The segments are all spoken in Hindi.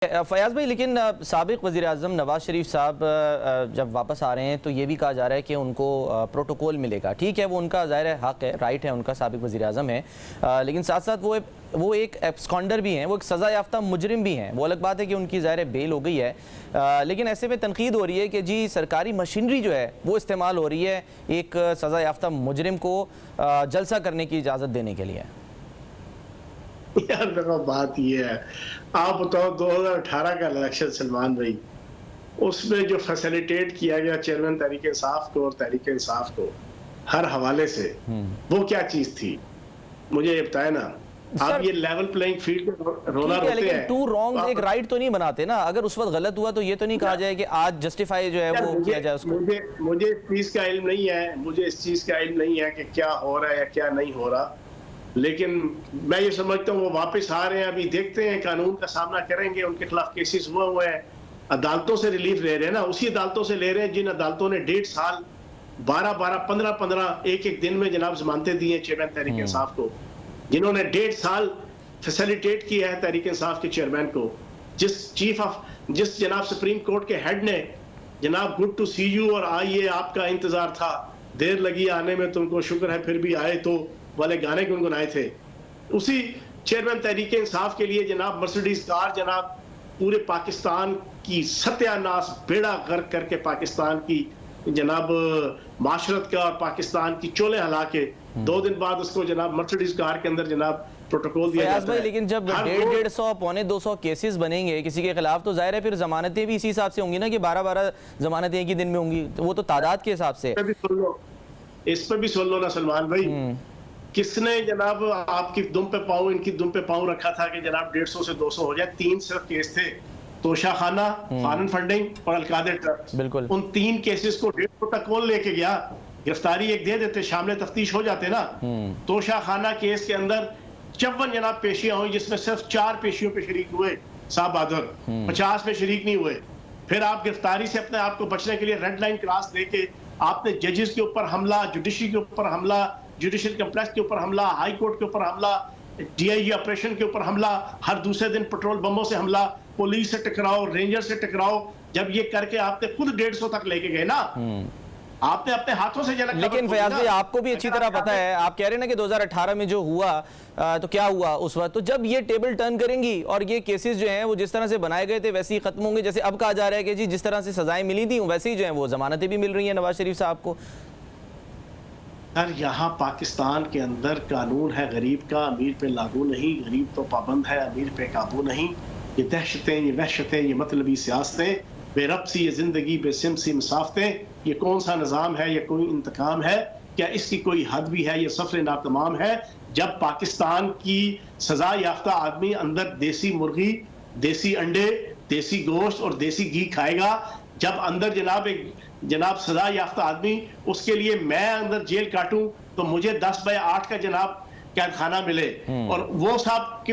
फयाज़ भाई, लेकिन साबिक़ वज़ीर-ए-आज़म नवाज़ शरीफ साहब जब वापस आ रहे हैं तो ये भी कहा जा रहा है कि उनको प्रोटोकॉल मिलेगा। ठीक है, वो उनका ज़ाहिर है हक़ है, राइट है उनका, साबिक़ वज़ीर-ए-आज़म है, लेकिन साथ साथ वो एक एब्सकॉन्डर भी हैं, वो एक सज़ा याफ्ता मुजरिम भी हैं। वो अलग बात है कि उनकी ज़ाहिर है बेल हो गई है, लेकिन ऐसे में तनकीद हो रही है कि जी सरकारी मशीनरी जो है वो इस्तेमाल हो रही है एक सज़ा याफ्ता मुजरिम को जलसा करने की इजाज़त देने के लिए। यार देखो, बात ये है, आप बताओ 2018 का इलेक्शन सलमान भाई, उसमें जो फैसिलिटेट किया गया चेयरमैन तहरीक इंसाफ को और तहरीक इंसाफ को हर हवाले से, वो क्या चीज थी मुझे ये बताए ना। आप ये लेवल प्लेइंग फील्ड रोना रोते लेकिन हैं, टू रॉन्ग एक राइट तो नहीं बनाते ना। अगर उस वक्त गलत हुआ तो ये तो नहीं कहा जाए कि आज जस्टिफाई जो है वो किया जाए उसको। मुझे इस चीज का इल्म नहीं है, मुझे इस चीज का इल्म नहीं है कि क्या हो रहा है या क्या नहीं हो रहा, लेकिन मैं ये समझता हूँ वो वापस आ रहे हैं। अभी देखते हैं, कानून का सामना करेंगे, उनके खिलाफ केसेस हुए हैं, अदालतों से रिलीफ ले रहे हैं ना, उसी अदालतों से ले रहे हैं जिन अदालतों ने 1.5 साल 12-12 15-15 एक एक दिन में जनाब जमानतें दी हैं चेयरमैन तहरीक इंसाफ को, जिन्होंने 1.5 साल फैसिलिटेट किया है तहरीक इंसाफ के चेयरमैन को। जिस जनाब सुप्रीम कोर्ट के हेड ने जनाब गुड टू सी यू और आइए आपका इंतजार था, देर लगी आने में तुमको शुक्र है फिर भी आए तो वाले गाने गुनगुनाए थे, उसी चेयरमैन तहरीक इंसाफ के लिए जनाब मर्सिडीज कार जनाब पूरे पाकिस्तान की सत्यानाश बेड़ा गर्क करके पाकिस्तान की जनाब माशरत का और पाकिस्तान की चोले हला के 2 दिन बाद उसको जनाब मर्सिडीज कार के अंदर जनाब प्रोटोकॉल दिया जाता है। लेकिन जब 150-150 पौने 200 केसेस बनेंगे किसी के खिलाफ तो जाहिर है फिर जमानतें भी इसी हिसाब से होंगी ना कि 12-12 जमानतें एक ही दिन में होंगी, वो तो तादाद के हिसाब से। इस पर भी सुन लो ना सलमान भाई, किसने जनाब आपकी दुम पे पाँव, इनकी दुम पे पाँव रखा था कि जनाब 150 से 200 हो जाए। 3 सिर्फ केस थे, तोशा खाना, फानन फंडिंग और अलकादे ट्रस्ट। बिल्कुल, उन 3 केसेस को 150 तक कौन लेके गया? गिरफ्तारी एक दे देते, शामिल तफ्तीश हो जाते ना। तोशा खाना केस के अंदर 54 जनाब पेशियां हुई, जिसमें सिर्फ 4 पेशियों पे शरीक हुए साहब बहादुर, 50 में शरीक नहीं हुए। फिर आप गिरफ्तारी से अपने आप को बचने के लिए रेड लाइन क्रॉस लेके आपने जजेस के ऊपर हमला, जुडिशरी के ऊपर हमला, जुडिशियल कम्प्लेक्स के ऊपर हमला, हाई कोर्ट के ऊपर हमला, डीआईजी ऑपरेशन के ऊपर हमला, हर दूसरे दिन पेट्रोल बमों से हमला, पुलिस से टकराओ, रेंजर से टकराओ। जब ये करके आपने खुद 150 तक लेके गए ना, आपने अपने हाथों से जला। लेकिन फयाज भाई आपको भी अच्छी तरह पता है, आप कह रहे हैं ना कि 2018 में जो हुआ तो क्या हुआ उस वक्त, तो जब ये टेबल टर्न करेंगी और ये केसेस जो हैं वो जिस तरह से बनाए गए थे वैसे ही खत्म होंगे। जैसे अब कहा जा रहा है कि जी जिस तरह से सजाएं मिली थी वैसे ही जो है वो जमानतें भी मिल रही हैं नवाज शरीफ साहब को। सर, यहाँ पाकिस्तान के अंदर कानून है गरीब का, अमीर पे लागू नहीं, गरीब तो पाबंद है, अमीर पे काबू नहीं। ये दहशतें, ये वहशतें, ये मतलबी सियासतें, बेरब सी ये जिंदगी, बेसिम सी मुसाफतें, ये कौन सा निज़ाम है? ये कोई इंतकाम है क्या? इसकी कोई हद भी है? ये सफर नातमाम है। जब पाकिस्तान की सजा याफ्ता आदमी अंदर देसी मुर्गी, देसी अंडे, देसी गोश्त और देसी घी खाएगा, जब अंदर जनाब सजा याफ्ता आदमी, उसके लिए मैं अंदर जेल काटूं तो मुझे 10/8 का जनाब कैद खाना मिले, और वो साहब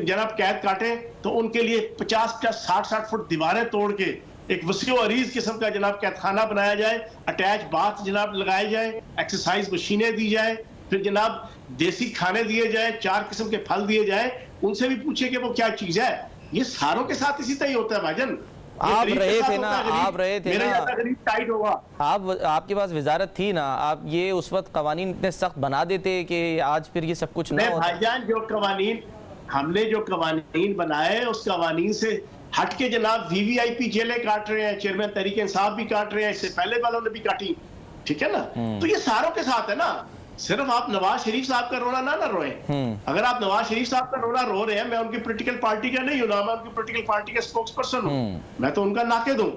जनाब कैद काटे तो उनके लिए 50-50 60-60 फुट दीवारें तोड़ के एक वसीओ अरीज किस्म का जनाब कैद खाना बनाया जाए, अटैच बाथ जनाब लगाए जाए, एक्सरसाइज मशीनें दी जाए, फिर जनाब देसी खाने दिए जाए, 4 किस्म के फल दिए जाए, उनसे भी पूछे कि वो क्या चीज है। ये सारों के साथ इसी तरह ही होता है भाईजान। आप रहे थे ना, आप रहे थे ना, टाइट होगा। आपके पास विजारत थी ना, आप ये उस वक्त कवानीन इतने सख्त बना देते कि आज फिर ये सब कुछ ना होता। भाईजान, हमने जो कवानीन बनाए उस कवानीन से हट के जनाब वीवीआईपी जेलें काट रहे हैं, चेयरमैन तहरीक इंसाफ भी काट रहे हैं, इससे पहले वालों ने भी काटी, ठीक है ना। तो ये सारों के साथ है ना। सिर्फ आप नवाज शरीफ साहब का रोना ना रोए। अगर आप नवाज शरीफ साहब का रोना रो रहे हैं, मैं उनकी पॉलिटिकल पार्टी का नहीं हूं ना, मैं उनकी पॉलिटिकल पार्टी का स्पोक्स पर्सन हूं, मैं तो उनका नाके दूं।